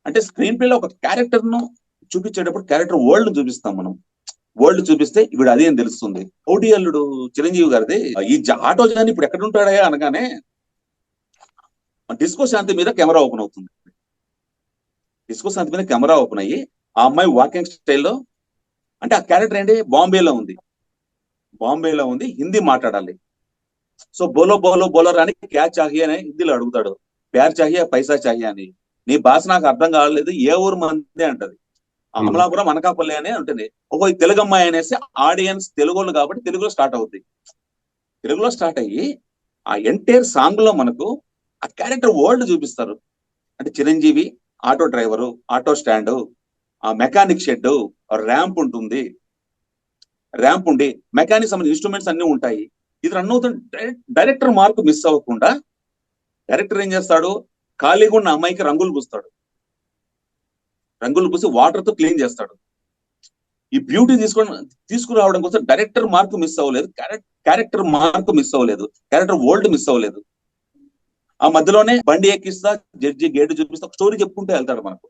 అంటే screen play లో ఒక క్యారెక్టర్ ను చూపించేటప్పుడు క్యారెక్టర్ వరల్డ్ చూపిస్తాం మనం. వరల్డ్ చూపిస్తే ఇప్పుడు అదే అని తెలుస్తుంది. ఓడి అల్లుడు చిరంజీవి గారిది ఈ ఆటో జాని ఇప్పుడు ఎక్కడ ఉంటాడా అనగానే డిస్కో శాంతి మీద కెమెరా ఓపెన్ అవుతుంది. డిస్కో శాంతి మీద కెమెరా ఓపెన్ అయ్యి ఆ అమ్మాయి వాకింగ్ స్టైల్లో, అంటే ఆ క్యారెక్టర్ ఏంటి బాంబేలో ఉంది, హిందీ మాట్లాడాలి. సో బోలో బోలో బోలో అని క్యా చాహియే అని హిందీలో అడుగుతాడు. ప్యార్ చాహియే పైసా చాహియే అని. నీ భాష నాకు అర్థం కాలేదు, ఏ ఊరు మంది అంటది. అమలాపురం అనకాపల్లి అని ఉంటుంది. ఓహో ఈ తెలుగు అమ్మాయి అనేసి ఆడియన్స్ తెలుగు కాబట్టి తెలుగులో స్టార్ట్ అవుద్ది. తెలుగులో స్టార్ట్ అయ్యి ఆ ఎంటైర్ సాంగ్ లో మనకు ఆ క్యారెక్టర్ వరల్డ్ చూపిస్తారు. అంటే Chiranjeevi auto driver, auto stand, ఆ మెకానిక్ షెడ్, ర్యాంప్ ఉంటుంది, ర్యాంప్ ఉండి మెకానిక్ సంబంధించిన ఇన్స్ట్రుమెంట్స్ అన్ని ఉంటాయి. ఇది రన్ అవుతుంది. డైరెక్టర్ మార్క్ మిస్ అవ్వకుండా డైరెక్టర్ ఏం చేస్తాడు, ఖాళీగా ఉన్న అమ్మాయికి రంగులు పూసి వాటర్ తో క్లీన్ చేస్తాడు. ఈ బ్యూటీ తీసుకురావడం కోసం డైరెక్టర్ మార్క్ మిస్ అవ్వలేదు, క్యారెక్టర్ మార్క్ మిస్ అవ్వలేదు, క్యారెక్టర్ వరల్డ్ మిస్ అవ్వలేదు. ఆ మధ్యలోనే బండి ఎక్కిస్తా, జడ్జి గేటు చూపిస్తా, స్టోరీ చెప్పుకుంటూ వెళ్తాడు మనకు.